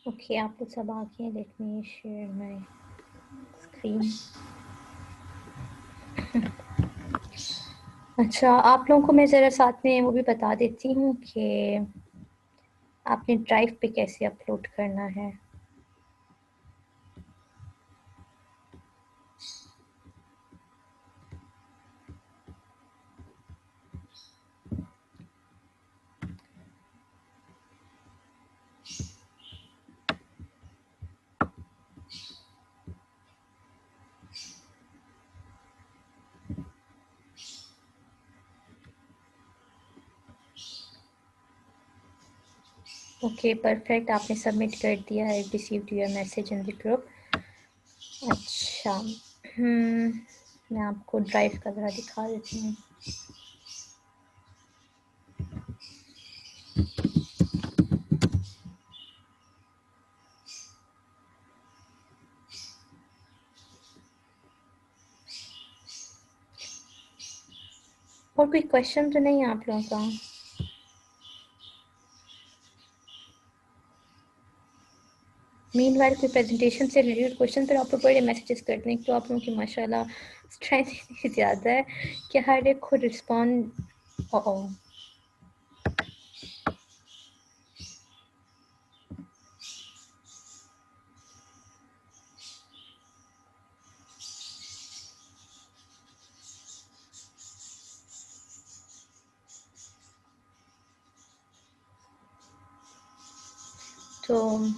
Okay, आप लोग सब आ गए। Let me share my screen. अच्छा, आप लोगों को मैं ज़रा साथ में वो भी बता देती हूँ कि आपने ड्राइव पे कैसे अपलोड करना है। ओके परफेक्ट, आपने सबमिट कर दिया है। Received your message in the group. अच्छा, मैं आपको ड्राइव का ज़रा दिखा देती हूँ। और कोई क्वेश्चन तो नहीं है आप लोगों का? मीनवाइल कोई प्रेजेंटेशन से रिलेटेड क्वेश्चन, फिर आप लोग बड़े मैसेजेस करते हैं। तो आप लोगों की माशाल्लाह स्ट्रेंथ इतनी ज़्यादा है कि हर एक खुद रिस्पॉन्ड। तो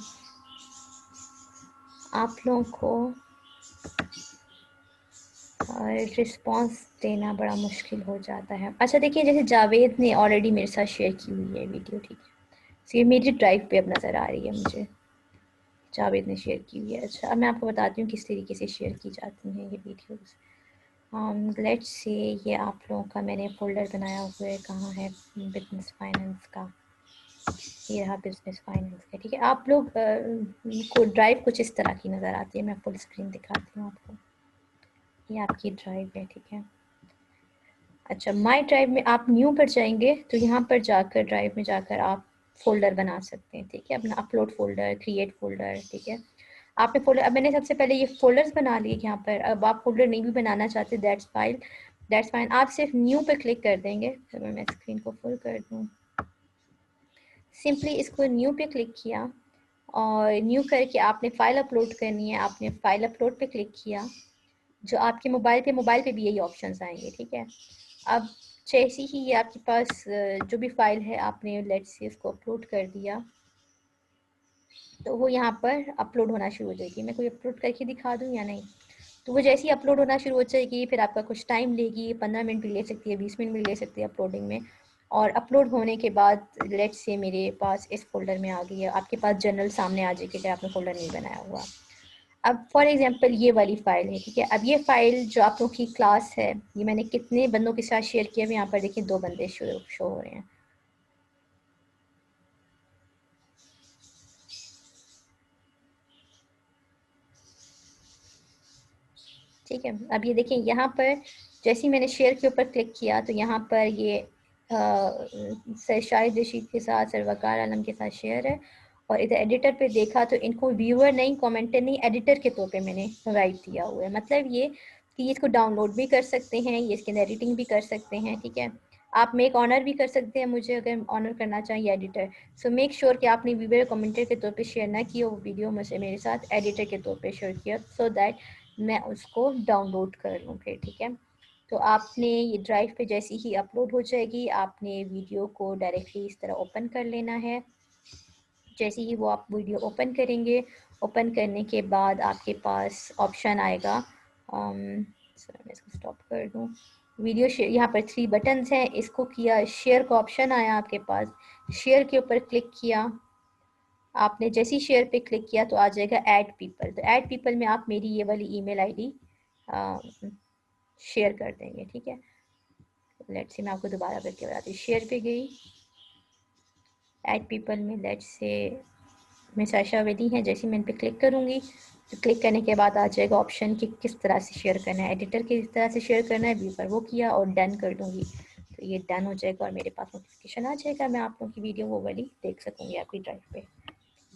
आप लोगों को रिस्पॉन्स देना बड़ा मुश्किल हो जाता है। अच्छा देखिए, जैसे जावेद ने ऑलरेडी मेरे साथ शेयर की हुई है वीडियो, ठीक है। तो ये मेरी ड्राइव पे अब नज़र आ रही है मुझे। जावेद ने शेयर की हुई है। अच्छा, अब मैं आपको बताती हूँ किस तरीके से शेयर की जाती हैं ये वीडियोस। लेट्स से ये आप लोगों का मैंने फोल्डर बनाया हुआ है। कहाँ है? बिजनेस फाइनेंस का। ये रहा बिजनेस फाइनेंस का, ठीक है। आप लोग को ड्राइव कुछ इस तरह की नज़र आती है। मैं फुल स्क्रीन दिखाती हूँ आपको। ये आपकी ड्राइव है, ठीक है। अच्छा, माई ड्राइव में आप न्यू पर जाएंगे तो यहाँ पर जाकर ड्राइव में जाकर आप फोल्डर बना सकते हैं, ठीक है। अपना अपलोड फोल्डर, क्रिएट फोल्डर, ठीक है। आपने फोल्डर, अब मैंने सबसे पहले ये फोल्डर्स बना लिए यहाँ पर। अब आप फोल्डर नहीं भी बनाना चाहते, दैट्स फाइन। आप सिर्फ न्यू पर क्लिक कर देंगे। तो मैं स्क्रीन को फुल कर दूँ। सिंपली इसको न्यू पे क्लिक किया और न्यू करके आपने फ़ाइल अपलोड करनी है। आपने फ़ाइल अपलोड पे क्लिक किया। जो आपके मोबाइल पे भी यही ऑप्शंस आएंगे, ठीक है। अब जैसे ही ये आपके पास जो भी फाइल है, आपने लेट्स से इसको अपलोड कर दिया, तो वो यहाँ पर अपलोड होना शुरू हो जाएगी। मैं कोई अपलोड करके दिखा दूँ या नहीं? तो वो जैसे ही अपलोड होना शुरू हो जाएगी, फिर आपका कुछ टाइम लेगी, 15 मिनट भी ले सकती है, 20 मिनट भी ले सकती है अपलोडिंग में। और अपलोड होने के बाद लेट्स से मेरे पास इस फोल्डर में आ गई है। आपके पास जनरल सामने आ जाएगी अगर आपने फोल्डर नहीं बनाया हुआ। अब फॉर एग्जांपल ये वाली फ़ाइल है, ठीक है। अब ये फ़ाइल जो आप लोगों की क्लास है, ये मैंने कितने बंदों के साथ शेयर किया है, यहाँ पर देखिए 2 बंदे शो हो रहे हैं। ठीक है। अब ये देखिए यहाँ पर जैसे ही मैंने शेयर के ऊपर क्लिक किया तो यहाँ पर ये सर शाहिद रशीद के साथ, सर वकार आलम के साथ शेयर है। और इधर एडिटर पे देखा तो इनको व्यूअर नहीं, कमेंटर नहीं, एडिटर के तौर पे मैंने राइट दिया हुआ है। मतलब ये कि ये इसको डाउनलोड भी कर सकते हैं, ये इसके अंदर एडिटिंग भी कर सकते हैं, ठीक है। आप मेक ऑनर भी कर सकते हैं मुझे, अगर ऑनर करना चाहिए एडिटर। सो मेक श्योर कि आपने व्यूअर कमेंटर के तौर पे शेयर ना किया वो वीडियो, मुझे मेरे साथ एडिटर के तौर पे शेयर किया, सो दैट मैं उसको डाउनलोड कर लूँ फिर, ठीक है। तो आपने ये ड्राइव पे जैसे ही अपलोड हो जाएगी, आपने वीडियो को डायरेक्टली इस तरह ओपन कर लेना है। जैसे ही वो आप वीडियो ओपन करेंगे, ओपन करने के बाद आपके पास ऑप्शन आएगा, सर मैं इसको स्टॉप कर दूँ। वीडियो शेयर, यहाँ पर 3 बटन्स हैं, इसको किया, शेयर का ऑप्शन आया आपके पास, शेयर के ऊपर क्लिक किया। आपने जैसे ही शेयर पे क्लिक किया तो आ जाएगा ऐड पीपल। तो ऐड पीपल में आप मेरी ये वाली ईमेल आईडी शेयर कर देंगे, ठीक है। लेट्स से मैं आपको दोबारा करके बताती हूँ। शेयर पे गई, ऐड पीपल में लेट्स से मैं साशा वली हैं। जैसे मैं इन पर क्लिक करूँगी तो क्लिक करने के बाद आ जाएगा ऑप्शन कि किस तरह से शेयर करना है, एडिटर की किस तरह से शेयर करना है, व्यू पर वो किया और डन कर दूँगी। तो ये डन हो जाएगा और मेरे पास नोटिफिकेशन आ जाएगा, मैं आप लोगों की वीडियो वो वाली देख सकूँगी आपकी ड्राइव पे।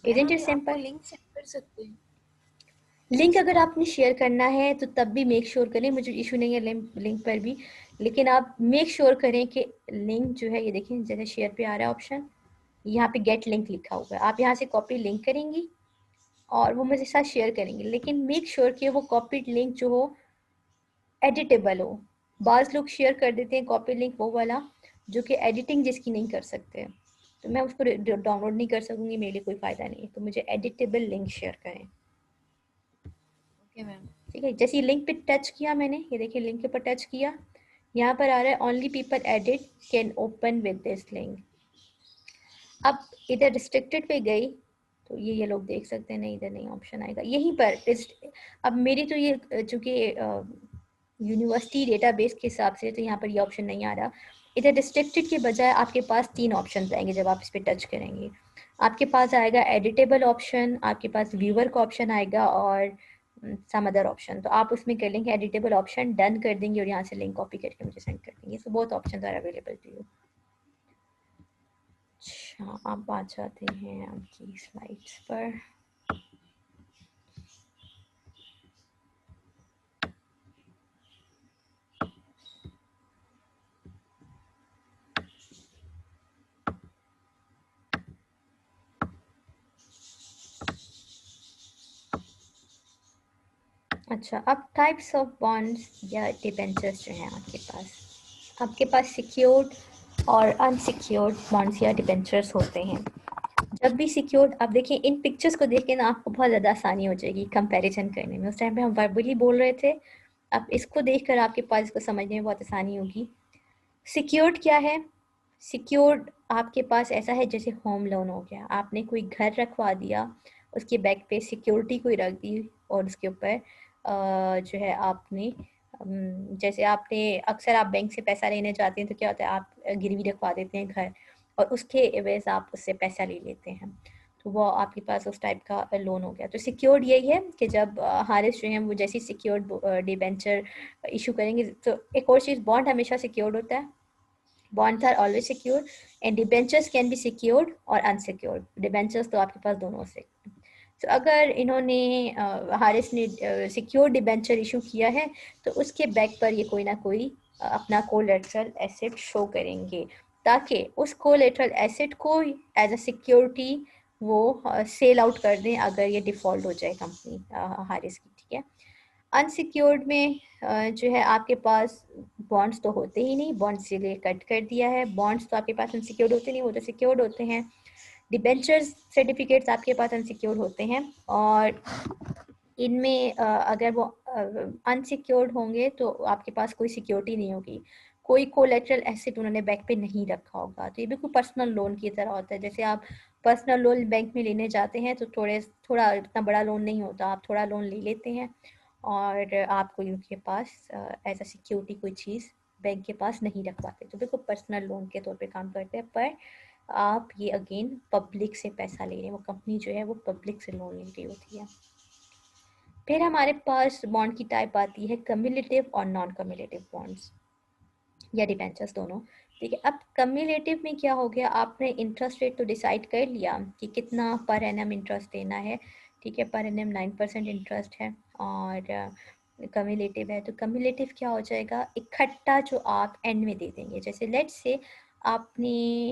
Isn't it simple? Link send कर सकते हैं। लिंक अगर आपने शेयर करना है तो तब भी मेक श्योर करें, मुझे इशू नहीं है लिंक पर भी, लेकिन आप मेक श्योर करें कि लिंक जो है, ये देखें जैसे शेयर पे आ रहा है ऑप्शन, यहाँ पे गेट लिंक लिखा हुआ है, आप यहाँ से कॉपी लिंक करेंगी और वो मेरे साथ शेयर करेंगे, लेकिन मेक श्योर कि वो कॉपीड लिंक जो हो एडिटेबल हो। बाज़ लोग शेयर कर देते हैं कॉपी लिंक वो वाला जो कि एडिटिंग जिसकी नहीं कर सकते, तो मैं उसको डाउनलोड नहीं कर सकूंगी, मेरे लिए कोई फ़ायदा नहीं है, तो मुझे एडिटेबल लिंक शेयर करें। Okay ma'am. ठीक है, जैसे लिंक पे टच किया मैंने, ये देखिए लिंक के ऊपर टच किया, यहाँ पर आ रहा है only people edit can open with this link. अब इधर रिस्ट्रिक्टेड पे गई तो ये लोग देख सकते हैं, नहीं इधर नहीं ऑप्शन आएगा, यहीं पर अब मेरी तो ये चूँकि यूनिवर्सिटी डेटाबेस के हिसाब से तो यहाँ पर ये ऑप्शन नहीं आ रहा, इधर रिस्ट्रिक्टेड के बजाय आपके पास 3 ऑप्शन आएंगे जब आप इस पर टच करेंगे। आपके पास आएगा एडिटेबल ऑप्शन, आपके पास व्यूअर का ऑप्शन आएगा और सम अदर ऑप्शन, तो आप उसमें कर लेंगे एडिटेबल ऑप्शन, डन कर देंगे और यहाँ से लिंक कॉपी करके मुझे सेंड कर देंगे। So both option are available to you. अच्छा, अब आ जाते हैं आपकी स्लाइड्स पर। अच्छा, अब टाइप्स ऑफ बॉन्ड्स या डिबेंचर्स जो हैं आपके पास सिक्योर्ड और अनसिक्योर्ड बॉन्ड्स या डिबेंचर्स होते हैं। जब भी सिक्योर्ड, आप देखिए इन पिक्चर्स को देख के ना आपको बहुत ज़्यादा आसानी हो जाएगी कंपैरिजन करने में। उस टाइम पे हम वर्बली बोल रहे थे, अब इसको देखकर आपके पास इसको समझने में बहुत आसानी होगी। सिक्योर्ड क्या है? सिक्योर्ड आपके पास ऐसा है जैसे होम लोन हो गया, आपने कोई घर रखवा दिया, उसके बैक पे सिक्योरिटी कोई रख दी और उसके ऊपर जो है आपने जैसे आपने अक्सर आप बैंक से पैसा लेने जाते हैं तो क्या होता है, आप गिरवी रखवा देते हैं घर और उसके एवज आप उससे पैसा ले लेते हैं, तो वो आपके पास उस टाइप का लोन हो गया। तो सिक्योर्ड यही है कि जब हारिस जो हैं वो जैसी सिक्योर्ड डिबेंचर इशू करेंगे, तो एक और चीज़, बॉन्ड हमेशा सिक्योर्ड होता है, bonds are always secured and debentures can be secured और unsecured। debentures तो आपके पास दोनों से, तो अगर इन्होंने हारिस ने सिक्योर डिबेंचर इशू किया है तो उसके बैक पर ये कोई ना कोई अपना कोलेटरल एसेट शो करेंगे ताकि उस कोलेटरल एसेट को एज अ सिक्योरिटी वो सेल आउट कर दें अगर ये डिफ़ॉल्ट हो जाए कंपनी हारिस की। ठीक है, अनसिक्योर्ड में जो है आपके पास बॉन्ड्स तो होते ही नहीं, बॉन्ड्स से लिए कट कर दिया है, बॉन्ड्स तो आपके पास अनसिक्योर्ड होते नहीं, वो तो सिक्योर्ड होते हैं। डिबेंचर्स सर्टिफिकेट्स आपके पास अनसिक्योर्ड होते हैं और इनमें अगर वो अनसिक्योर्ड होंगे तो आपके पास कोई सिक्योरिटी नहीं होगी, कोई कोलेटरल एसेट उन्होंने बैंक पे नहीं रखा होगा, तो ये बिल्कुल पर्सनल लोन की तरह होता है। जैसे आप पर्सनल लोन बैंक में लेने जाते हैं तो थोड़ा इतना बड़ा लोन नहीं होता, आप थोड़ा लोन ले लेते हैं और आपको उनके पास एज अ सिक्योरिटी कोई चीज़ बैंक के पास नहीं रखवाते, तो बिल्कुल पर्सनल लोन के तौर पे काम करते हैं। पर आप ये अगेन पब्लिक से पैसा ले रहे हैं, वो कंपनी जो है वो पब्लिक से लोन ले रही होती है। फिर हमारे पास बॉन्ड की टाइप आती है कम्युलेटिव और नॉन कम्युलेटिव बॉन्ड्स या डिबेंचर्स दोनों। ठीक है, अब कम्युलेटिव में क्या हो गया, आपने इंटरेस्ट रेट तो डिसाइड कर लिया कि कितना पर एनम इंटरेस्ट देना है। ठीक है, पर एनम 9% इंटरेस्ट है और कम्युलेटिव है, तो कम्युलेटिव क्या हो जाएगा, इकट्ठा जो आप एंड में दे देंगे। जैसे लेट्स से आपने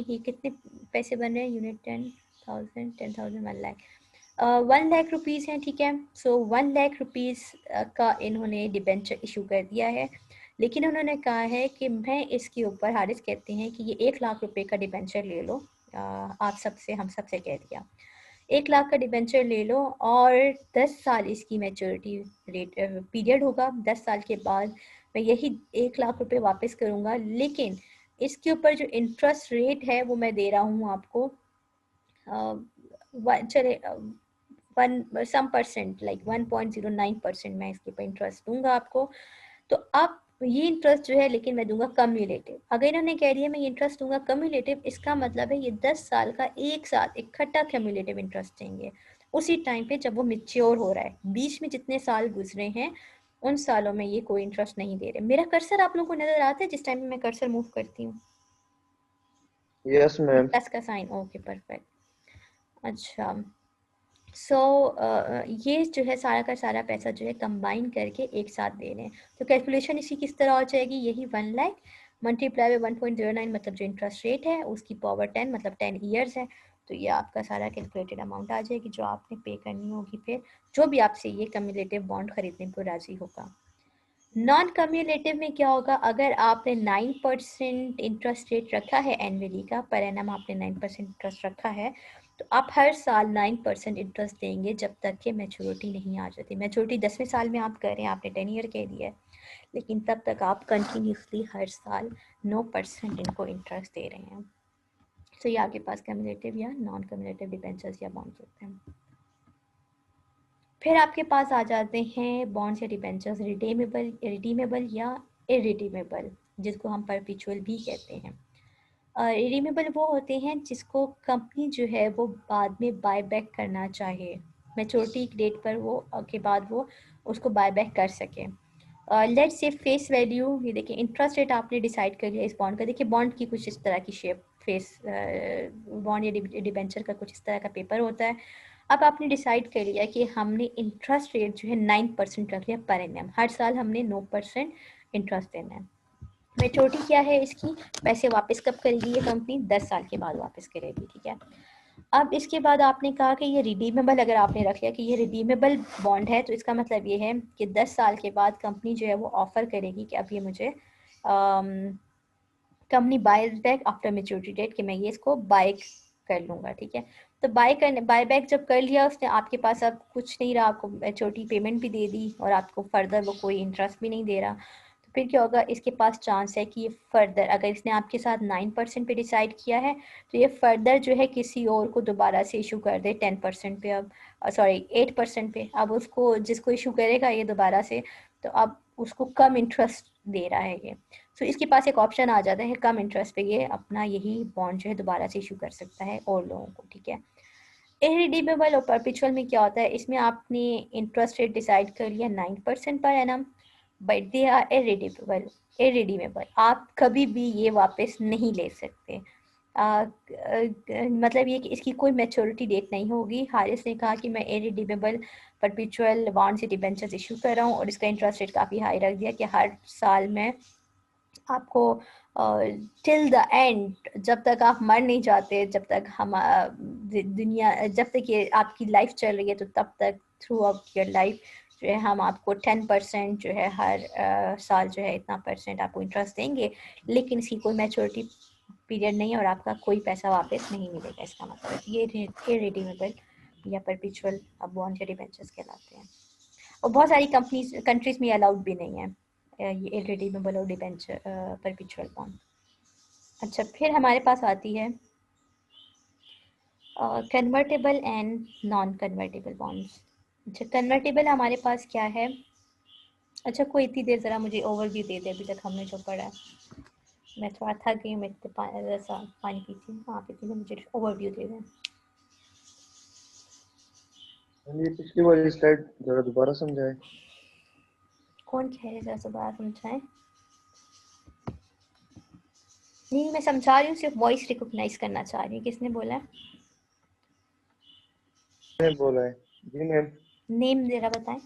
ये कितने पैसे बन रहे हैं, यूनिट 10,000 10,000 1 लाख 1 लाख रुपीज़ हैं। ठीक है, सो 1 लाख रुपीज़ का इन्होंने डिबेंचर इशू कर दिया है, लेकिन उन्होंने कहा है कि मैं इसके ऊपर, हारिस कहते हैं कि ये 1 लाख रुपए का डिबेंचर ले लो, आप सबसे हम सबसे कह दिया 1 लाख का डिबेंचर ले लो और 10 साल इसकी मैच्योरिटी रेट पीरियड होगा, 10 साल के बाद मैं यही 1 लाख रुपए वापस करूँगा, लेकिन इसके ऊपर जो इंटरेस्ट रेट है वो मैं दे रहा हूँ आपको चले 1% लाइक 1.09% मैं इसके ऊपर इंटरेस्ट दूंगा आपको। तो अब ये इंटरेस्ट जो है लेकिन मैं दूंगा कम्युलेटिव। अगर इन्होंने कह दिया मैं ये इंटरेस्ट दूंगा कम्युलेटिव, इसका मतलब है ये 10 साल का एक साथ इकट्ठा कम्युलेटिव इंटरेस्ट देंगे उसी टाइम पे जब वो मिच्योर हो रहा है। बीच में जितने साल गुजरे हैं उन सालों में ये कोई इंटरेस्ट नहीं दे रहे। मेरा कर्सर आप लोगों को नजर आता है जिस टाइम में कर्सर मूव करती हूँ? Yes ma'am. प्लस का साइन, ओके परफेक्ट। अच्छा, सो ये जो है सारा का सारा पैसा जो है कंबाइन करके एक साथ दे रहे हैं। तो कैलकुलेशन इसकी किस तरह हो जाएगी, यही 1 लाख मल्टीप्लाई बाय 1.09 मतलब जो इंटरेस्ट रेट है उसकी पावर 10 मतलब 10 ईयर्स है। तो ये आपका सारा कैलकुलेटेड अमाउंट आ जाएगी जो आपने पे करनी होगी फिर जो भी आपसे ये कम्युलेटिव बॉन्ड खरीदने को राजी होगा। नॉन कम्युलेटिव में क्या होगा, अगर आपने 9% इंटरेस्ट रेट रखा है एनुअली का, पर एनम आपने 9% इंटरेस्ट रखा है, तो आप हर साल 9% इंटरेस्ट देंगे जब तक कि मैच्योरिटी नहीं आ जाती। मैच्योरिटी 10वें साल में आप करें, आपने 10 ईयर के लिए, लेकिन तब तक आप कंटिन्यूसली हर साल 9% इनको इंटरेस्ट दे रहे हैं। तो ये आपके पास कम्युलेटिव या नॉन कम्युलेटिव डिबेंचर्स या बॉन्ड्स होते हैं। फिर आपके पास आ जाते हैं बॉन्ड्स या डिबेंचर्स रिडीमेबल या इरिडीमेबल, जिसको हम परपेचुअल भी कहते हैं। रिडीमेबल वो होते हैं जिसको कंपनी जो है वो बाद में बाय बैक करना चाहे, मैच्योरिटी डेट पर वो के बाद वो उसको बाय बैक कर सके। लेट्स से फेस वैल्यू, ये देखिए इंटरेस्ट रेट आपने डिसाइड कर लिया इस बॉन्ड का। देखिए बॉन्ड की कुछ इस तरह की शेप, फेस बॉन्ड या डिबेंचर का कुछ इस तरह का पेपर होता है। अब आपने डिसाइड कर लिया कि हमने इंटरेस्ट रेट जो है 9% रख लिया पर एनम, हर साल हमने 9% इंटरेस्ट देना है। मैच्योरिटी क्या है इसकी, पैसे वापस कब करेगी ये कंपनी, 10 साल के बाद वापस करेगी, ठीक है। अब इसके बाद आपने कहा कि ये रिडीमेबल, अगर आपने रख लिया कि ये रिडीमेबल बॉन्ड है तो इसका मतलब ये है कि 10 साल के बाद कंपनी जो है वो ऑफर करेगी कि अब ये मुझे company buy back after maturity date, कि मैं ये इसको बाय कर लूँगा, ठीक है। तो बाय बैक जब कर लिया उसने, आपके पास अब कुछ नहीं रहा, आपको मेच्योरिटी पेमेंट भी दे दी और आपको फर्दर वो कोई इंटरेस्ट भी नहीं दे रहा, तो फिर क्या होगा, इसके पास चांस है कि ये फर्दर, अगर इसने आपके साथ 9% पे डिसाइड किया है तो ये फर्दर जो है किसी और को दोबारा से इशू कर दे 10% पे, अब सॉरी 8% पे, अब उसको जिसको इशू करेगा ये दोबारा से, तो अब उसको कम इंटरेस्ट दे रहा है ये। सो इसके पास एक ऑप्शन आ जाता है कम इंटरेस्ट पे ये अपना यही बॉन्ड जो है दोबारा से इशू कर सकता है और लोगों को, ठीक है। इरिडीमेबल और परपेचुअल में क्या होता है, इसमें आपने इंटरेस्ट रेट डिसाइड कर लिया 9% per annum, but they are irredeemable, आप कभी भी ये वापस नहीं ले सकते। मतलब ये कि इसकी कोई मैच्योरिटी डेट नहीं होगी। हारिस ने कहा कि मैं इरिडीमेबल परपेचुअल बॉन्ड्स या डिबेंचर्स इशू कर रहा हूँ और इसका इंटरेस्ट रेट काफ़ी हाई रख दिया कि हर साल में आपको टिल द एंड, जब तक आप मर नहीं जाते, जब तक हम दुनिया, जब तक ये आपकी लाइफ चल रही है तो तब तक थ्रू आउट योर लाइफ जो है हम आपको 10% जो है हर साल जो है इतना परसेंट आपको इंटरेस्ट देंगे, लेकिन इसकी कोई मैच्योरिटी पीरियड नहीं है और आपका कोई पैसा वापस नहीं मिलेगा। इसका मतलब ये रिडीमेबल या परपेचुअल बॉन्ड या डिबेंचर्स कहलाते हैं, और बहुत सारी कंट्रीज में अलाउड भी नहीं है ये इरिडीमेबल और डिबेंचर परपेचुअल बॉन्ड। अच्छा, फिर हमारे पास आती है convertible and non convertible bonds. अच्छा, कन्वर्टेबल हमारे पास क्या है, अच्छा कोई इतनी देर ज़रा मुझे ओवरव्यू दे दे अभी तक हमने जो पढ़ा है। मैं थोड़ा थक गई, मैं इतने पानी पीती हूँ, हाँ पीती हूँ, मुझे ओवरव्यू दे दें। ये पिछली वाली स्लाइड जरा दोबारा समझाएं। कौन कह रहे ज़रा दोबारा समझाएं? नहीं, मैं समझा रही हूँ, सिर्फ वॉइस रिकॉग्नाइज करना चाह रही हूँ। किसने बोला है? मैंने बोला है जी मैम। नेम ज़रा बताएं।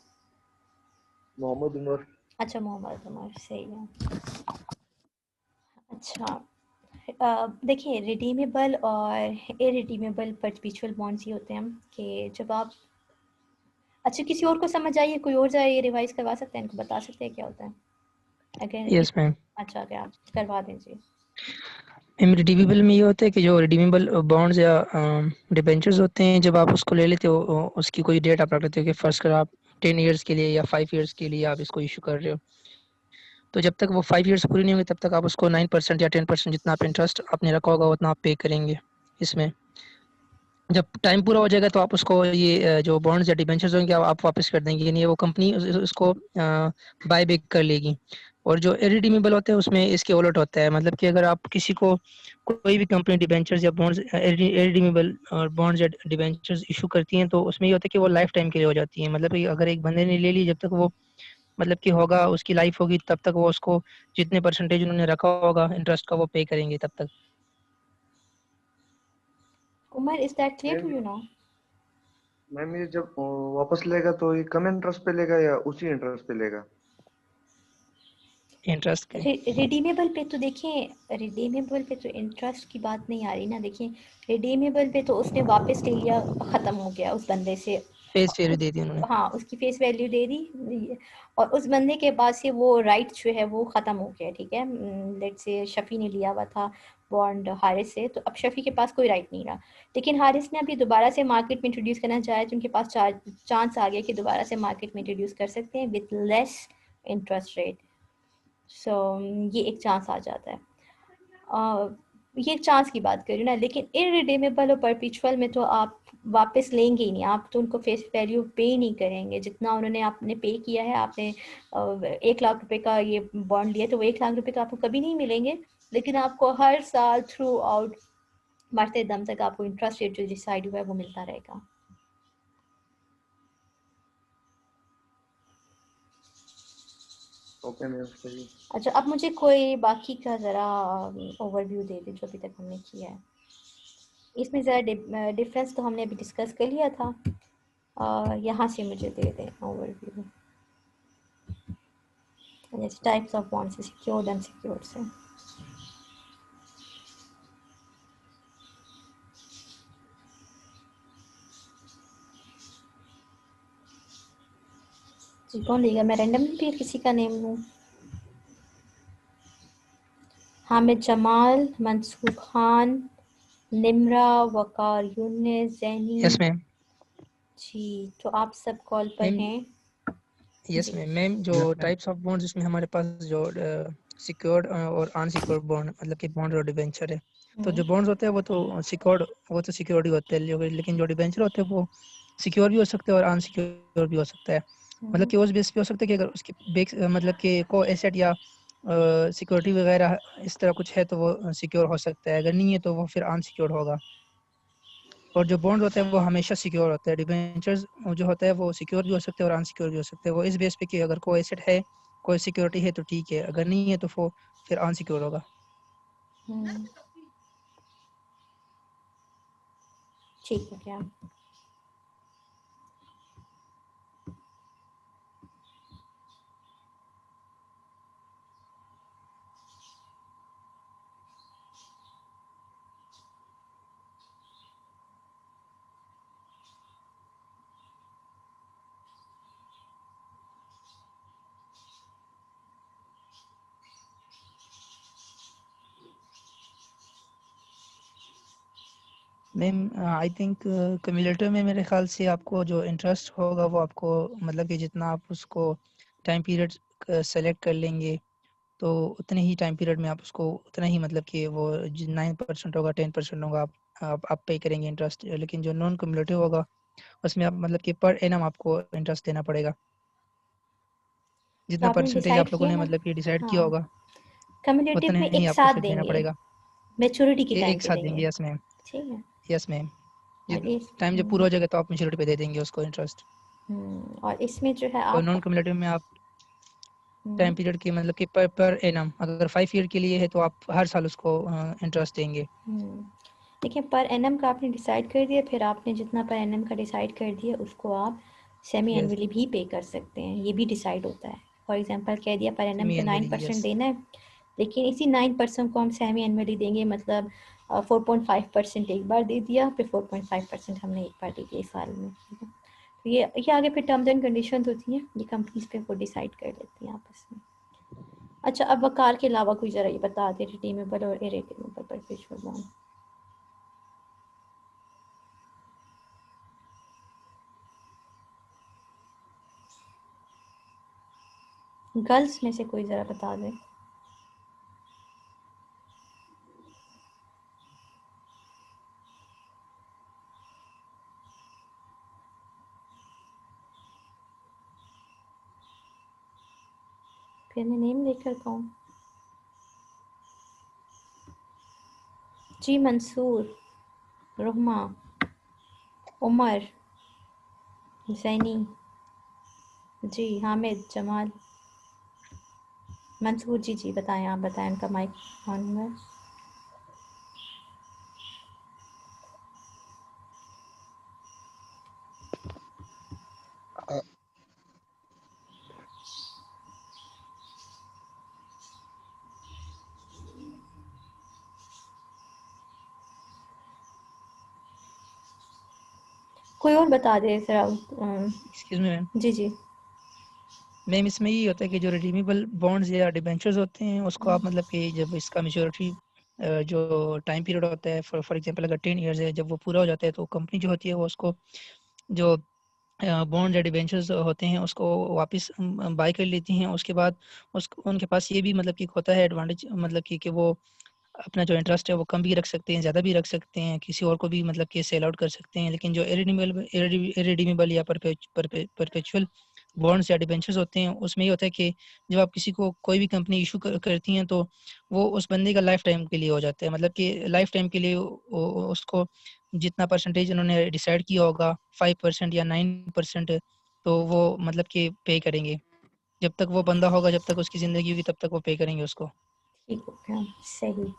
मोहम्मद उमर। अच्छा, मोहम्मद उमर, सही है। अच्छा, देखिए रिडीमेबल और इरिडीमेबल परपेचुअल बॉन्ड्स ये होते हैं कि जब आप, अच्छा किसी और को समझ आइए, कोई और जाए ये रिवाइज करवा सकते हैं, इनको बता सकते हैं क्या होता है अगर यस मैम। अच्छा अगर आप करवा दें जी। मैम रिडीमेबल में ये होता है कि जो रिडीमेबल बॉन्ड्स या डिबेंचर्स होते हैं, जब आप उसको ले लेते हो उसकी कोई डेट आप रख लेते हो कि फर्स्ट कर आप 10 इयर्स के लिए या 5 इयर्स के लिए आप इसको इशू कर रहे हो, तो जब तक वो 5 इयर्स पूरी नहीं होंगे तब तक आप उसको 9% या 10% जितना आप इंटरेस्ट आपने रखा होगा उतना आप पे करेंगे इसमें। जब टाइम पूरा हो जाएगा तो आप उसको ये जो बॉन्ड्स या डिबेंचर्स होंगे आप वापस कर देंगे, यानी वो कंपनी उसको बाय बैक कर लेगी। और जो इरिडीमेबल होते हैं उसमें इसके उलट होता है, मतलब कि अगर आप किसी को कोई भी कंपनी डिबेंचर्स या बॉन्ड्स इरिडीमेबल और बॉन्ड्स या डिबेंचर्स इशू करती हैं तो उसमें ये होता है कि वो लाइफ टाइम के लिए हो जाती है। मतलब कि अगर एक बंदे ने ले ली, जब तक वो मतलब कि होगा उसकी लाइफ होगी तब तक वो उसको जितने परसेंटेज उन्होंने रखा होगा इंटरेस्ट का वो पे करेंगे तब तक। Umar, is that clear to ma'am you now? Ma'am ये जब वापस लेगा तो ये कम इंटरेस्ट पे लेगा या उसी इंटरेस्ट पे लेगा? इंटरेस्ट के रिडीमेबल पे तो देखें, रिडीमेबल पे तो इंटरेस्ट की बात नहीं आ रही ना। देखिए रिडीमेबल पे तो उसने वापस ले लिया, ख़त्म हो गया उस बंदे से। फेस वैल्यू दे दी उन्होंने। हाँ, उसकी फेस वैल्यू दे दी और उस बंदे के बाद से वो राइट जो है वो ख़त्म हो गया। ठीक है, लेट्स से शफ़ी ने लिया हुआ था बॉन्ड हारिस से, तो अब शफ़ी के पास कोई राइट नहीं रहा। लेकिन हारिस ने अभी दोबारा से मार्केट में इंट्रोड्यूस करना चाहा तो उनके पास चांस आ गया कि दोबारा से मार्केट में इंट्रोड्यूस कर सकते हैं विद लेस इंटरेस्ट रेट। सो ये एक चांस आ जाता है। ये एक चांस की बात कर रही हूँ ना, लेकिन इरिडीमेबल और परपिचुअल में तो आप वापस लेंगे ही नहीं, आप तो उनको फेस वैल्यू पे नहीं करेंगे। जितना उन्होंने आपने पे किया है, आपने 1 लाख रुपए का ये बॉन्ड लिया तो वो 1 लाख रुपए तो आपको कभी नहीं मिलेंगे, लेकिन आपको हर साल थ्रू आउट मरते दम तक आपको इंटरेस्ट रेट जो डिसाइड हुआ है वो मिलता रहेगा। ओके मैम, सही। अच्छा, अब मुझे कोई बाकी का ज़रा ओवरव्यू दे दे जो अभी तक हमने किया है। इसमें ज़रा डिफरेंस तो हमने अभी डिस्कस कर लिया था। यहाँ से मुझे दे दें ओवरव्यू, जैसे types of bonds, secured unsecured से। जी, कौन लेगा? मैं रैंडमली भी किसी का नेम लूँ? हामिद जमाल, मंसूर खान, निम्रा, वकार यूनिस, जैनी। Yes ma'am. जी, तो आप सब कॉल पर मैम हैं? यस जी। मैम। मैम जो टाइप्स ऑफ बॉन्ड्स इसमें हमारे पास जो सिक्योर्ड और अनसिक्योर्ड बॉन्ड मतलब कि बॉन्ड और डिबेंचर है। तो जो बॉन्ड्स होते हैं वो तो सिक्योर्ड ही होते हैं, लेकिन जो डिबेंचर होते हैं वो सिक्योर भी हो सकते हैं और अनसिक्योर भी हो सकता है। मतलब कि उस बेस पे हो सकता है कि अगर उसके बेस मतलब कि को एसेट या सिक्योरिटी वगैरह इस तरह कुछ है तो वो सिक्योर हो सकता है, अगर नहीं है तो वो फिर अनसिक्योर्ड होगा। और जो बॉन्ड होता है वो हमेशा सिक्योर होता है। डिबेंचर्स जो होता है वो सिक्योर भी हो सकते हैं और अनसिक्योर भी हो सकते हैं। वो इस बेस पे कि अगर कोई एसेट है, कोई सिक्योरिटी है तो ठीक है, अगर नहीं है तो वो फिर अनसिक्योर होगा। ठीक है क्या? मैम आई थिंक क्यूमुलेटिव में मेरे ख्याल से आपको जो इंटरेस्ट होगा वो आपको मतलब कि जितना आप उसको टाइम पीरियड सेलेक्ट कर लेंगे तो उतने ही टाइम पीरियड में आप उसको उतना ही मतलब कि वो 9% होगा 10% होगा आप पे करेंगे इंटरेस्ट। लेकिन जो नॉन क्यूमुलेटिव होगा उसमें आप मतलब कि पर एनम आपको इंटरेस्ट देना पड़ेगा। तो जितना आपने परसेंटेज डिसाइड आप लोगों किया ने ना? मतलब कि डिसाइड किया हाँ, होगा कम्युनिटिव उतने में ही एक आपको साथ फिर देना देंगे, पड़ेगा। मैच्योरिटी के टाइम एक पे साथ देंगे। देंगे। Yes ma'am. ठीक है। Yes ma'am. और जितना टाइम जब पूरा हो जाएगा तो आप मेच्योरिटी पे दे देंगे उसको इंटरेस्ट। और इसमें जो है और आप नॉन क्यूमुलेटिव में आप हम्म, टाइम पीरियड की मतलब कि पर एनम अगर 5 ईयर के लिए है तो आप हर साल उसको इंटरेस्ट देंगे। देखिए पर एनम का आपने डिसाइड कर दिया, फिर आपने जितना पर एनम का डिसाइड कर दिया उसको आप सेमी यस एनुअली भी पे कर सकते हैं, ये भी डिसाइड होता है। फॉर एग्जांपल कह दिया पर एनम सेमी तो नाइन एनुअली। Percent yes. देना है, लेकिन इसी 9% को हम सेमी एनुअली देंगे, मतलब 4.5% एक बार दे दिया, फिर 4.5% हमने एक बार दे दिया इस साल में। ठीक है, तो ये आगे फिर टर्म्स एंड कंडीशन होती हैं, ये कंपनीज पे वो डिसाइड कर लेती हैं आपस में। अच्छा, अब वकार के अलावा कोई ज़रा ये बता दे रिडीमेबल और इरेडीमेबल परपेचुअल बॉन्ड। गर्ल्स में से कोई ज़रा बता दे। फिर मैं नेम लेकर कहूँ? जी, मंसूर, रुहमा, उमर, जैनी, जी, हामिद, जमाल, मंसूर। जी जी बताएं, आप बताएं, उनका माइक ऑन है। कोई और बता दे जरा। एक्सक्यूज मी मैम, जी जी। मैम इसमें ये होता है कि जो रिडीमेबल बॉन्ड्स या डिबेंचर्स होते हैं उसको आप मतलब कि जब इसका मेच्योरिटी जो टाइम पीरियड होता है, फॉर एग्जांपल अगर 10 इयर्स है, जब वो पूरा हो जाता है तो कंपनी जो होती है वो उसको जो बॉन्ड या डिबेंचर्स होते हैं उसको वापस बाय कर लेती हैं। उसके बाद उस उनके पास ये भी मतलब कि एक होता है एडवांटेज, मतलब कि वो अपना जो इंटरेस्ट है वो कम भी रख सकते हैं, ज़्यादा भी रख सकते हैं, किसी और को भी मतलब कि सेल आउट कर सकते हैं। लेकिन जो इरिडीमेबल या परपेचुअल बॉन्ड्स या डिबेंचर्स होते हैं उसमें ये होता है कि जब आप किसी को कोई भी कंपनी इशू करती हैं तो वो उस बंदे का लाइफ टाइम के लिए हो जाता है, मतलब कि लाइफ टाइम के लिए उसको जितना परसेंटेज उन्होंने डिसाइड किया होगा 5% या 9%, तो वो मतलब कि पे करेंगे। जब तक वो बंदा होगा, जब तक उसकी ज़िंदगी होगी, तब तक वो पे करेंगे उसको। ठीक हो गया, सही।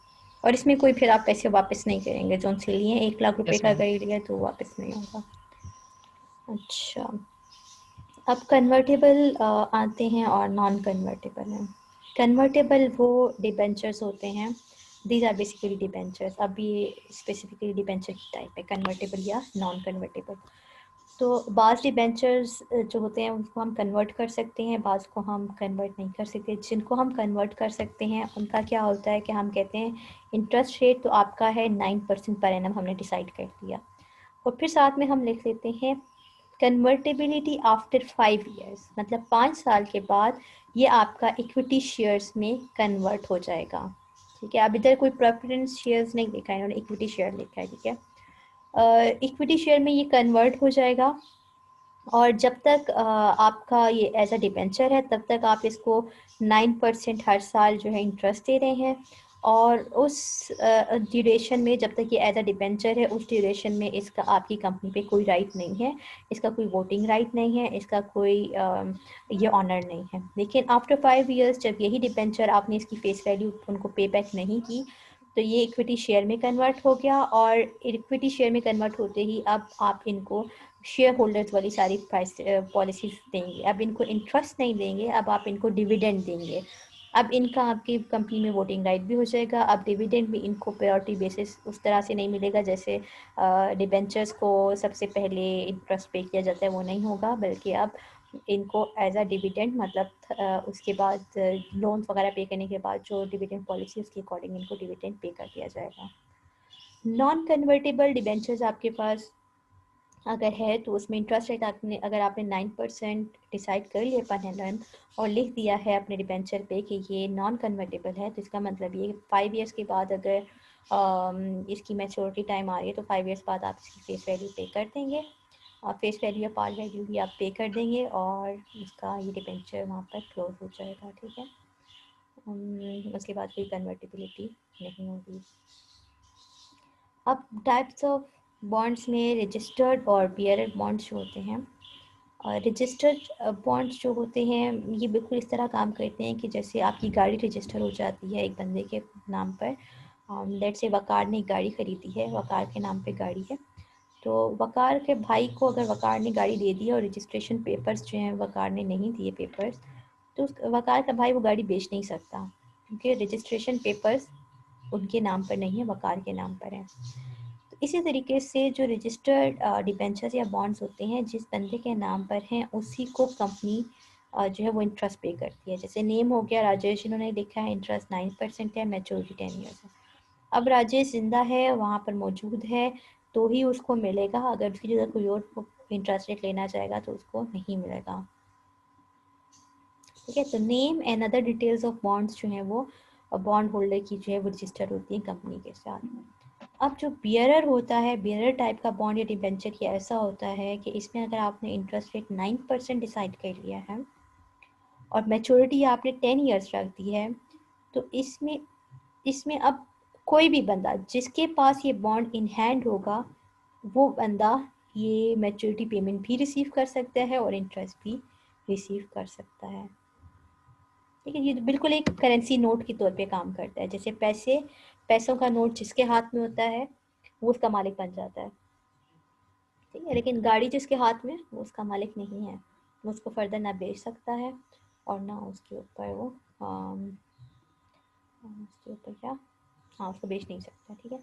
और इसमें कोई फिर आप पैसे वापस नहीं करेंगे जो उनसे लिए, 1 लाख रुपए यस का मैम। अगर लिया तो वापस नहीं होगा। अच्छा, अब कन्वर्टेबल आते हैं और नॉन कन्वर्टेबल हैं। कन्वर्टेबल वो डिबेंचर्स होते हैं, दीज आर बेसिकली डिबेंचर्स। अब ये स्पेसिफिकली डिबेंचर की टाइप है, कन्वर्टेबल या नॉन कन्वर्टेबल। तो बाज़ डिबेंचर्स जो होते हैं उनको हम कन्वर्ट कर सकते हैं, बाज़ को हम कन्वर्ट नहीं कर सकते। जिनको हम कन्वर्ट कर सकते हैं उनका क्या होता है कि हम कहते हैं इंटरेस्ट रेट तो आपका है 9% पर एनम, हमने डिसाइड कर लिया। और फिर साथ में हम लिख लेते हैं कन्वर्टेबिलिटी आफ्टर 5 इयर्स, मतलब 5 साल के बाद ये आपका इक्विटी शेयर्स में कन्वर्ट हो जाएगा। ठीक है, अब इधर कोई प्रेफरेंस शेयर्स नहीं लिखा है, इन्होंने इक्विटी शेयर लिखा है। ठीक है, इक्विटी शेयर में ये कन्वर्ट हो जाएगा और जब तक आपका ये एज अ डिबेंचर है तब तक आप इसको 9% हर साल जो है इंटरेस्ट दे रहे हैं। और उस ड्यूरेशन में जब तक ये एज अ डिबेंचर है उस ड्यूरेशन में इसका आपकी कंपनी पे कोई राइट नहीं है, इसका कोई वोटिंग राइट नहीं है, इसका कोई ये ऑनर नहीं है। लेकिन आफ्टर 5 इयर्स जब यही डिबेंचर आपने इसकी फेस वैल्यू उनको पे बैक नहीं की तो ये इक्विटी शेयर में कन्वर्ट हो गया। और इक्विटी शेयर में कन्वर्ट होते ही अब आप इनको शेयर होल्डर्स वाली सारी प्राइस पॉलिसीज देंगे। अब इनको इंटरेस्ट नहीं देंगे, अब आप इनको डिविडेंड देंगे। अब इनका आपकी कंपनी में वोटिंग राइट भी हो जाएगा। अब डिविडेंड भी इनको प्रायोरिटी बेसिस उस तरह से नहीं मिलेगा जैसे डिबेंचर्स को सबसे पहले इंटरेस्ट पे किया जाता है, वो नहीं होगा, बल्कि अब इनको एज अ डिविडेंड मतलब उसके बाद लोन वगैरह पे करने के बाद जो डिविडेंड पॉलिसी उसके अकॉर्डिंग इनको डिविडेंड पे कर दिया जाएगा। नॉन कन्वर्टेबल डिबेंचर्स आपके पास अगर है तो उसमें इंटरेस्ट रेट आपने अगर आपने 9% डिसाइड कर लिया पर एनम और लिख दिया है अपने डिबेंचर पे कि ये नॉन कन्वर्टेबल है, तो इसका मतलब ये 5 इयर्स के बाद अगर इसकी मैच्योरिटी टाइम आ रही है तो 5 इयर्स बाद आप इसकी फेस वैल्यू पे कर देंगे और फेस वैल्यू या पार वैल्यू भी आप पे कर देंगे और उसका ये डिबेंचर वहाँ पर क्लोज हो जाएगा। ठीक है, उसके बाद कोई कन्वर्टेबिलिटी नहीं होगी। अब टाइप्स ऑफ बॉन्ड्स में रजिस्टर्ड और बियरर बॉन्ड्स जो होते हैं, और रजिस्टर्ड बॉन्ड्स जो होते हैं ये बिल्कुल इस तरह काम करते हैं कि जैसे आपकी गाड़ी रजिस्टर हो जाती है एक बंदे के नाम पर। लेट्स से वकार ने एक गाड़ी खरीदी है, वकार के नाम पे गाड़ी है, तो वकार के भाई को अगर वकार ने गाड़ी दे दी और रजिस्ट्रेशन पेपर्स जो हैं वकार ने नहीं दिए पेपर्स, तो वकार का भाई वो गाड़ी बेच नहीं सकता क्योंकि रजिस्ट्रेशन पेपर्स उनके नाम पर नहीं है, वकार के नाम पर है। तो इसी तरीके से जो रजिस्टर्ड डिबेंचर्स या बॉन्ड्स होते हैं जिस बंदे के नाम पर हैं उसी को कंपनी जो है वो इंटरेस्ट पे करती है। जैसे नेम हो गया राजेश, इन्होंने लिखा है इंटरेस्ट 9% है, मैच्योरिटी 10 ईयर्स है। अब राजेश जिंदा है, वहाँ पर मौजूद है, तो ही उसको मिलेगा, अगर उसकी जगह कोई और इंटरेस्ट रेट लेना चाहेगा तो उसको नहीं मिलेगा। ठीक है, तो name and other details of bonds जो हैं वो बॉन्ड होल्डर की जो है वो रजिस्टर होती है कंपनी के साथ। अब जो बियरर होता है, बियरर टाइप का बॉन्ड या डिबेंचर ये ऐसा होता है कि इसमें अगर आपने इंटरेस्ट रेट 9% डिसाइड कर लिया है और मैच्योरिटी आपने 10 ईयर्स रख दी है, तो इसमें इसमें अब कोई भी बंदा जिसके पास ये बॉन्ड इन हैंड होगा वो बंदा ये मैच्योरिटी पेमेंट भी रिसीव कर सकता है और इंटरेस्ट भी रिसीव कर सकता है। ठीक है, ये तो बिल्कुल एक करेंसी नोट के तौर पे काम करता है। जैसे पैसों का नोट जिसके हाथ में होता है वो उसका मालिक बन जाता है। ठीक है, लेकिन गाड़ी जिसके हाथ में वो उसका मालिक नहीं है, वो उसको फर्दर ना बेच सकता है और ना उसके ऊपर वो उसके ऊपर क्या, हाँ उसको बेच नहीं सकता। ठीक है,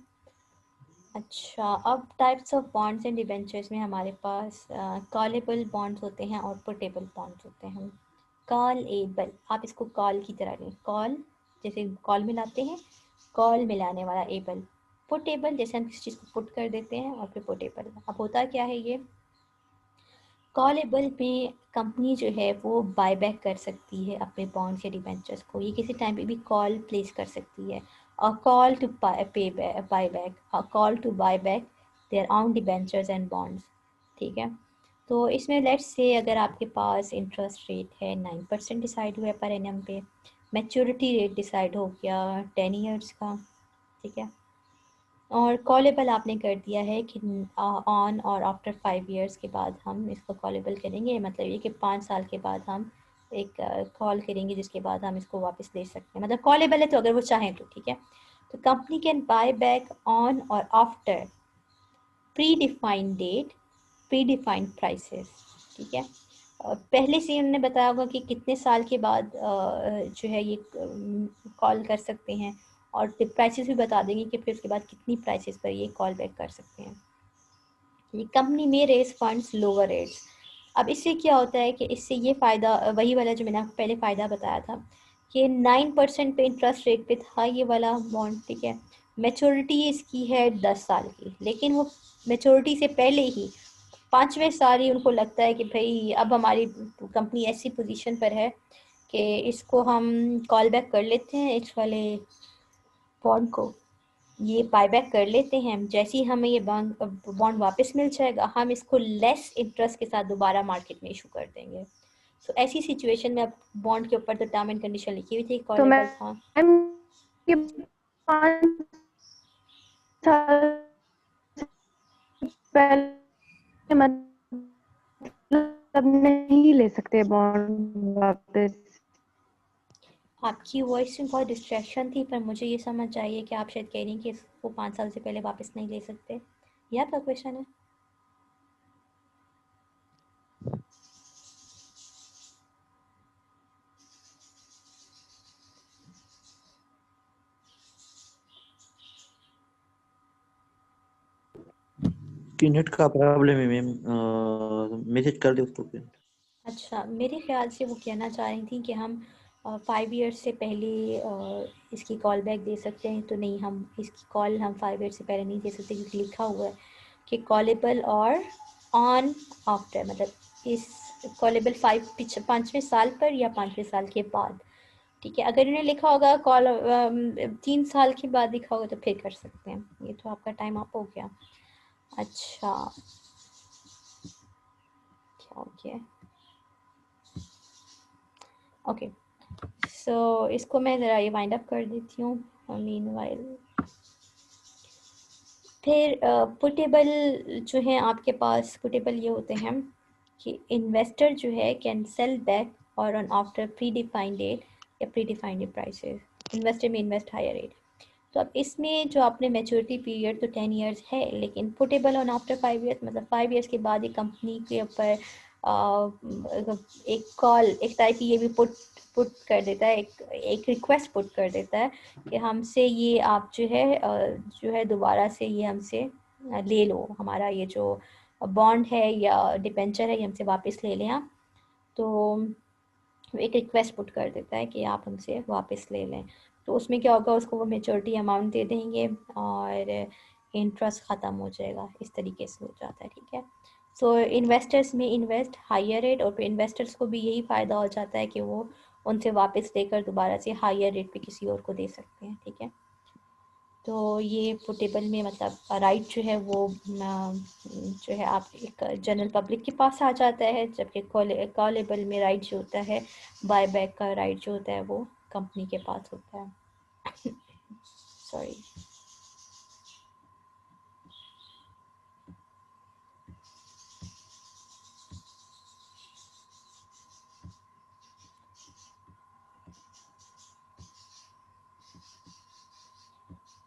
अच्छा, अब types of bonds and debentures में हमारे पास कॉलेबल बॉन्ड्स होते हैं और पुटेबल बॉन्ड्स होते हैं। कॉलेबल, आप इसको कॉल की तरह लें, कॉल जैसे कॉल मिलाते हैं, कॉल मिलाने वाला एबल। पुटेबल जैसे हम किसी चीज़ को पुट कर देते हैं और फिर पुटेबल। अब होता क्या है, ये कॉलेबल में कंपनी जो है वो बाय बैक कर सकती है अपने बॉन्ड्स या डिबेंचर्स को। ये किसी टाइम पे भी कॉल प्लेस कर सकती है। और call to pay buy back, call to buy back there on debentures and bonds. ठीक है, तो इसमें लेट्स से अगर आपके पास इंटरेस्ट रेट है 9% डिसाइड हुआ है पर एनम पे, मैच्योरिटी रेट डिसाइड हो गया 10 ईयर्स का। ठीक है, और कॉलेबल आपने कर दिया है कि ऑन और आफ्टर 5 इयर्स के बाद हम इसको कॉलेबल करेंगे। मतलब ये कि 5 साल के बाद हम एक कॉल करेंगे जिसके बाद हम इसको वापस ले सकते हैं। मतलब कॉलेबल है तो अगर वो चाहें तो। ठीक है, तो company can buy back on और after pre defined date, pre defined prices. ठीक है, पहले से हमने बताया होगा कि कितने साल के बाद जो है ये कॉल कर सकते हैं, और प्राइसेस भी बता देंगे कि फिर उसके बाद कितनी प्राइसेस पर ये कॉल बैक कर सकते हैं। ये कंपनी में रेज फंड्स लोअर रेट्स। अब इससे क्या होता है कि इससे ये फ़ायदा वही वाला जो मैंने आपको पहले फ़ायदा बताया था कि 9% पे इंटरेस्ट रेट पे था ये वाला बॉन्ड। ठीक है, मैच्योरिटी इसकी है 10 साल की, लेकिन वो मैच्योरिटी से पहले ही 5वें साल ही उनको लगता है कि भाई अब हमारी कंपनी ऐसी पोजीशन पर है कि इसको हम कॉल बैक कर लेते हैं, इस वाले बॉन्ड को ये बायबैक कर लेते हैं। जैसे ही हमें ये बॉन्ड वापस मिल जाएगा हम इसको लेस इंटरेस्ट के साथ दोबारा मार्केट में इशू कर देंगे। सो ऐसी सिचुएशन में अब बॉन्ड के ऊपर तो टर्म एंड कंडीशन लिखी हुई थी, तो कॉलेबल था। मैम ये 5 साल से पहले मतलब नहीं ले सकते बॉन्ड वापस? आपकी वॉइस में बहुत डिस्ट्रैक्शन थी, पर मुझे ये समझ आई है कि आप शायद कह रही हैं कि इसको 5 साल से पहले वापस नहीं ले सकते। ये आपका क्वेश्चन है? कि नेट का प्रॉब्लम है मैम, मैसेज कर दे उसको फिर। अच्छा, मेरे ख्याल से वो कहना चाह रही थी कि हम 5 ईयर्स से पहले इसकी कॉल बैक दे सकते हैं। तो नहीं, हम इसकी कॉल हम 5 ईयर्स से पहले नहीं दे सकते, क्योंकि लिखा हुआ है कि कॉलेबल और ऑन आफ्टर, मतलब इस कॉलेबल 5वें साल पर या 5वें साल के बाद। ठीक है, अगर इन्हें लिखा होगा कॉल 3 साल के बाद लिखा होगा तो फिर कर सकते हैं। ये तो आपका टाइम अप हो गया। अच्छा, क्या हो गया? ओके, सो इसको मैं ज़रा ये वाइंड अप कर देती हूँ। मीनवाइल फिर पुटेबल जो है आपके पास, पुटेबल ये होते हैं कि इन्वेस्टर जो है कैन सेल बैक और on after pre defined date या प्री डिफाइंड प्राइसेस। इन्वेस्टर में इन्वेस्ट हायर रेट। तो अब इसमें जो आपने मैच्योरिटी पीरियड तो 10 इयर्स है, लेकिन पुटेबल ऑन आफ्टर 5 इयर्स, मतलब 5 इयर्स के बाद ये कंपनी के ऊपर एक कॉल, एक तरह की ये भी पुट कर देता है, एक रिक्वेस्ट पुट कर देता है कि हमसे ये आप जो है दोबारा से ये हमसे ले लो, हमारा ये जो बॉन्ड है या डिबेंचर है ये हमसे वापस ले लें आप। तो एक रिक्वेस्ट पुट कर देता है कि आप हमसे वापस ले लें। तो उसमें क्या होगा, उसको वो मेचोरिटी अमाउंट दे देंगे और इंटरेस्ट ख़त्म हो जाएगा। इस तरीके से हो जाता है। ठीक है, सो इन्वेस्टर्स में इन्वेस्ट हायर रेट, और फिर इन्वेस्टर्स को भी यही फ़ायदा हो जाता है कि वो उनसे वापस लेकर दोबारा से हायर रेट पे किसी और को दे सकते हैं। ठीक है, तो ये पुटेबल में मतलब राइट जो है वो जो है आप एक जनरल पब्लिक के पास आ जाता है, जबकि कॉलेबल में राइट जो होता है, बाय बैक का राइट जो होता है वो कंपनी के पास होता है। सॉरी।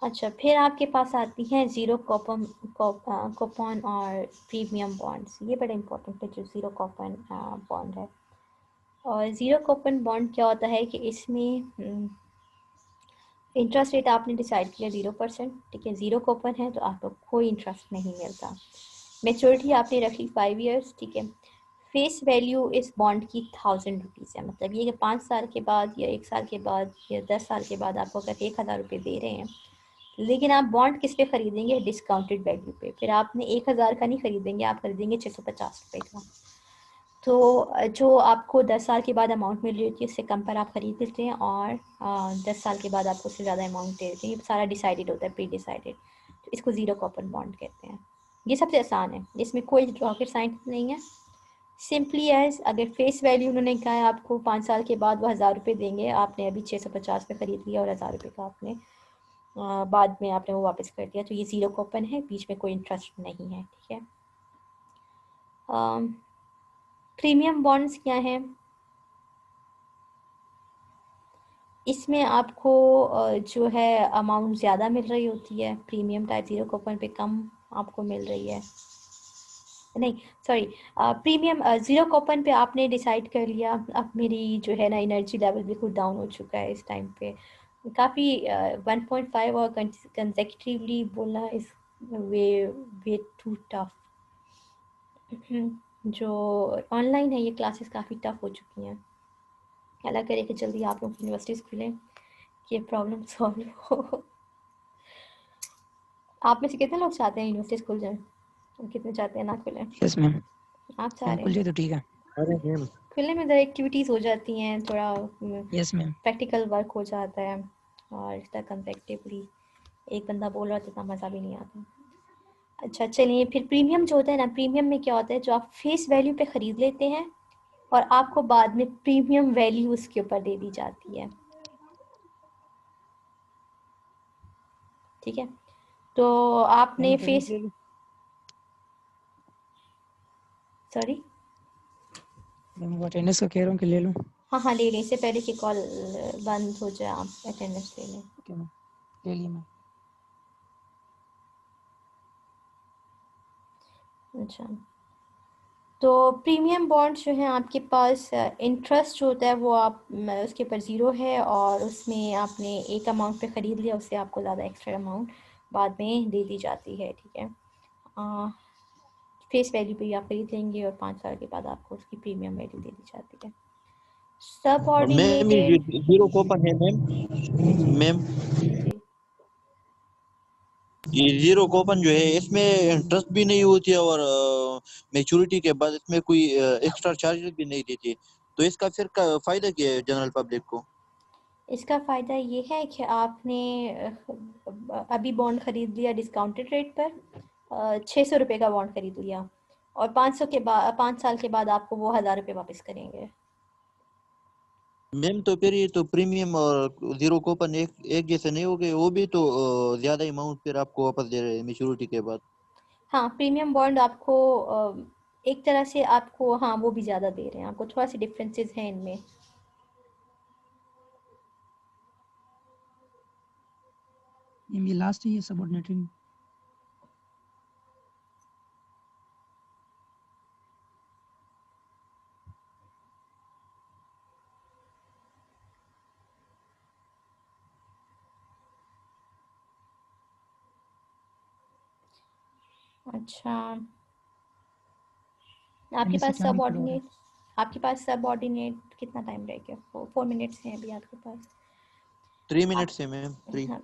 अच्छा, फिर आपके पास आती हैं ज़ीरो कूपन और प्रीमियम बॉन्ड्स। ये बड़ा इंपॉर्टेंट है जो ज़ीरो कूपन बॉन्ड है। और ज़ीरो कूपन बॉन्ड क्या होता है कि इसमें इंटरेस्ट रेट आपने डिसाइड किया 0%, ठीक है, 0 कूपन है तो आपको कोई इंटरेस्ट नहीं मिलता। मेच्योरिटी आपने रखी 5 इयर्स, ठीक है। फेस वैल्यू इस बॉन्ड की 1000 रुपीज़ है, मतलब ये कि 5 साल के बाद या 1 साल के बाद या 10 साल के बाद आपको अगर 1000 रुपये दे रहे हैं, लेकिन आप बॉन्ड किस पे ख़रीदेंगे? डिस्काउंटेड वैल्यू पे। फिर आपने 1000 का नहीं ख़रीदेंगे, आप खरीदेंगे 650 रुपये का। तो जो आपको 10 साल के बाद अमाउंट मिल रही होती है उससे कम पर आप ख़रीद लेते हैं, और 10 साल के बाद आपको उससे ज़्यादा अमाउंट दे देते हैं। ये सारा डिसाइडेड होता है, प्री डिसाइडेड। तो इसको ज़ीरो कूपन बॉन्ड कहते हैं। ये सबसे आसान है, इसमें कोई रॉकेट साइंस नहीं है। सिंपली एज अगर फेस वैल्यू उन्होंने कहा है आपको 5 साल के बाद वो 1000 रुपये देंगे, आपने अभी 650 में ख़रीद लिया और 1000 रुपये का आपने बाद में आपने वो वापस कर दिया, तो ये ज़ीरो कूपन है, बीच में कोई इंटरेस्ट नहीं है, ठीक है। प्रीमियम बॉन्ड्स क्या हैं? इसमें आपको जो है अमाउंट ज़्यादा मिल रही होती है, प्रीमियम टाइप ज़ीरो कूपन पे कम आपको मिल रही है। नहीं सॉरी, प्रीमियम ज़ीरो कूपन पे आपने डिसाइड कर लिया। अब मेरी जो है ना एनर्जी लेवल बिल्कुल डाउन हो चुका है इस टाइम पे, काफ़ी 1.5 और कंसेक्यूटिवली बोलना इस वे वे टू टफ। जो ऑनलाइन है ये क्लासेस काफ़ी टफ हो चुकी हैं। अल्लाह करे कि जल्दी आप लोग यूनिवर्सिटीज़ खुलें कि ये प्रॉब्लम सॉल्व हो। आप में से कितने लोग चाहते हैं यूनिवर्सिटीज़ खुल जाएं और कितने चाहते हैं ना खुलें? यस मैम, आप चाह रहे खुल हैं जाए तो ठीक है। अरे मैम खुलने में ज़रा एक्टिविटीज़ हो जाती हैं, थोड़ा यस मैम। प्रैक्टिकल वर्क हो जाता है, और इस तरह कंसेक्टिवली एक बंदा बोल रहा है तो इतना मज़ा भी नहीं आता। अच्छा चलिए, फिर प्रीमियम जो होता है ना, प्रीमियम में क्या होता है, जो आप फेस वैल्यू पे ख़रीद लेते हैं और आपको बाद में प्रीमियम वैल्यू उसके ऊपर दे दी जाती है, ठीक है। तो आपने फेस सॉरी मैम वो अटेंडेंस का कह रहा हूँ कि ले लूँ। हाँ हाँ ले लें, इससे पहले कि कॉल बंद हो जाए आप अटेंडेंस ले लें। ओके मैम, ले लिया मैम। अच्छा, तो प्रीमियम बॉन्ड्स जो हैं आपके पास इंटरेस्ट जो होता है वो आप उसके ऊपर ज़ीरो है, और उसमें आपने एक अमाउंट पे ख़रीद लिया, उससे आपको ज़्यादा एक्स्ट्रा अमाउंट बाद में दे दी जाती है, ठीक है। फेस वैल्यू पे ही आप खरीद लेंगे और 5 साल के बाद आपको उसकी प्रीमियम वैल्यू दे दी जाती है। मैम ये सबऑर्डिनेटेड जीरो कूपन है मैम। मैम जी ये जीरो कूपन जो है इसमें इंटरेस्ट भी नहीं होती है और मैच्योरिटी के बाद इसमें कोई एक्स्ट्रा चार्जेस भी नहीं देती, तो इसका फिर फायदा क्या है जनरल पब्लिक को? इसका फ़ायदा ये है कि आपने अभी बॉन्ड ख़रीद लिया डिस्काउंटेड रेट पर, 600 रुपये का बॉन्ड ख़रीद लिया, और 500 के बाद 5 साल के बाद आपको वो 1000 रुपये वापस करेंगे। मैम तो फिर ये तो प्रीमियम और जीरो कूपन एक जैसे नहीं हो गए, वो भी तो ज्यादा अमाउंट फिर आपको वापस दे रहे हैं मैच्योरिटी के बाद। हाँ प्रीमियम बॉन्ड आपको एक तरह से आपको, हाँ वो भी ज़्यादा दे रहे हैं आपको, थोड़ा सी डिफरेंसेस हैं इनमें। ये लास्ट है ये सबऑर्डिनेटेड। अच्छा, आपके पास सबऑर्डिनेट कितना टाइम रह गया? 4 मिनट्स हैं अभी आपके पास। 3 मिनट से मैम 3। हाँ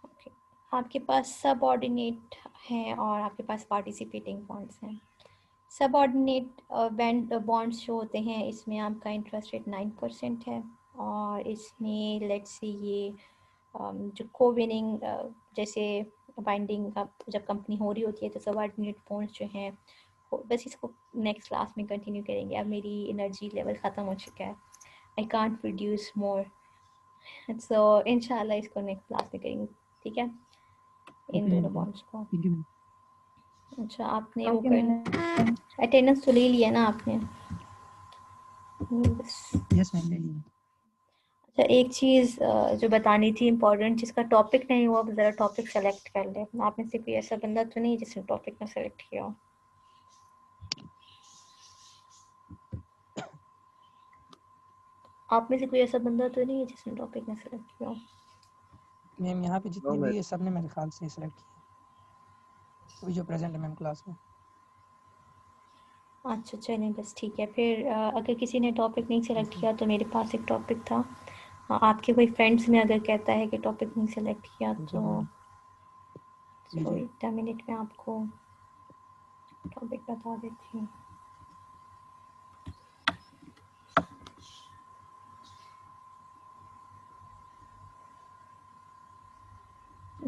ओके, आपके पास सबऑर्डिनेट हैं और आपके पास पार्टिसिपेटिंग बॉन्ड्स हैं। सबऑर्डिनेट बॉन्ड्स जो होते हैं इसमें आपका इंटरेस्ट रेट 9% है, और इसमें लेट्स से ये जो को-विनिंग जैसे बाइंडिंग का जब कंपनी हो रही होती है तो सबऑर्डिनेट बॉन्ड्स जो हैं बस इसको नेक्स्ट क्लास में कंटिन्यू करेंगे। अब मेरी एनर्जी लेवल ख़त्म हो चुका है, आई कांट प्रोड्यूस मोर, सो इंशाल्लाह इसको नेक्स्ट क्लास में करेंगे, ठीक है, इन दोनों बॉन्ड्स को। Thank you ma'am. अच्छा आपने वो कर अटेंडेंस तो ले लिया ना आपने? यस मैम ले लिया। अच्छा एक चीज़ जो बतानी थी इम्पोर्टेंट, जिसका टॉपिक नहीं हुआ वो ज़रा टॉपिक सेलेक्ट कर ले। आप में से कोई ऐसा बंदा तो नहीं जिसने टॉपिक ना सेलेक्ट किया हो? आप में से कोई ऐसा बंदा तो नहीं है जिसने टॉपिक ना सेलेक्ट किया हो? मैम यहाँ पे जितने मैम। भी है सबने मेरे ख्याल से सिलेक्ट किया अभी जो प्रेजेंट है मैम क्लास में। अच्छा चलें बस ठीक है फिर। अगर किसी ने टॉपिक नहीं सेलेक्ट किया तो मेरे पास एक टॉपिक था। आपके कोई फ्रेंड्स में अगर कहता है कि टॉपिक नहीं सेलेक्ट किया तो चलो 1 मिनट में आपको टॉपिक बता देती हूँ।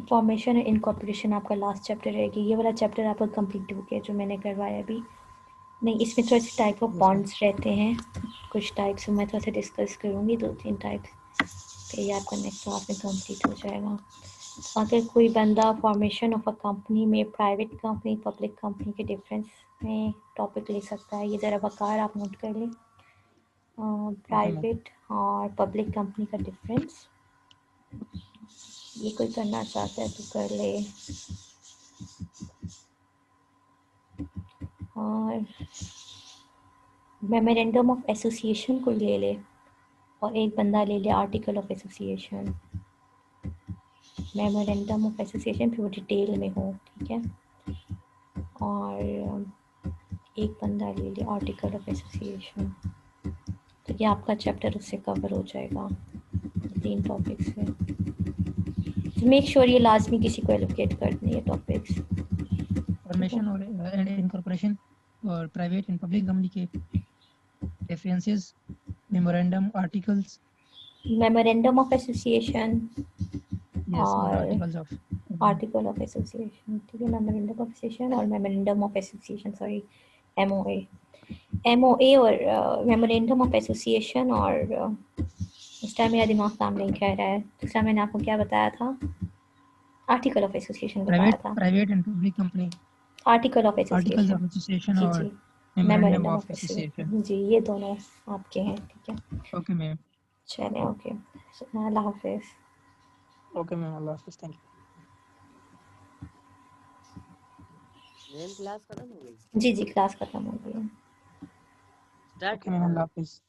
फॉर्मेशन और इनकॉर्पोरेशन आपका लास्ट चैप्टर रहेगी। ये वाला चैप्टर आपका कंप्लीट हो गया जो मैंने करवाया अभी। नहीं, इसमें थोड़े से टाइप ऑफ बॉन्ड्स रहते हैं, कुछ टाइप्स मैं थोड़ा सा डिस्कस करूँगी, 2-3 टाइप्स, फिर ये आपका नेक्स्ट क्लास में कंप्लीट हो जाएगा। अगर कोई बंदा फॉर्मेशन ऑफ अ कंपनी में प्राइवेट कंपनी पब्लिक कंपनी के डिफरेंस में टॉपिक ले सकता है। ये ज़रा वकार आप नोट कर लें, प्राइवेट और पब्लिक कंपनी का डिफरेंस। ये कोई करना चाहता है तो कर ले। और मेमोरेंडम ऑफ एसोसिएशन कोई ले ले, और एक बंदा ले ले article of association. Memorandum of association फिर वो डिटेल में हो, ठीक है। और एक बंदा ले ले आर्टिकल ऑफ एसोसिएशन। तो ये आपका चैप्टर उससे कवर हो जाएगा 3 टॉपिक्स से। तो मेक श्योर ये लाजमी किसी को एलोकेट कर दें ये टॉपिक्स। फॉर्मेशन और इनकॉर्पोरेशन और प्राइवेट एंड पब्लिक कंपनी के differences, memorandum, articles, memorandum of association और आर्टिकल ऑफ एसोसिएशन, ठीक है। मेमोरेंडम ऑफ एसोसिएशन और memorandum of association, sorry MOA और मेमोरेंडम ऑफ एसोसिएशन। और इस टाइम मेरा दिमाग काम नहीं कर रहा है। दूसरा मैंने आपको क्या बताया था? आर्टिकल ऑफ एसोसिएशन बताया था। Private and public company article of articles association, of association जी और जी, memorandum memorandum of of association. Association, जी ये दोनों आपके हैं, ठीक है। Okay ma'am. चलें, ओके, अल्लाह हाफिज़। ओके मैम, अल्लाह हाफिज़, थैंक मैम क्लास खत्म हो गई? जी जी, क्लास खत्म हो गई है। Start you. ओके मैम, अल्लाह हाफिज़।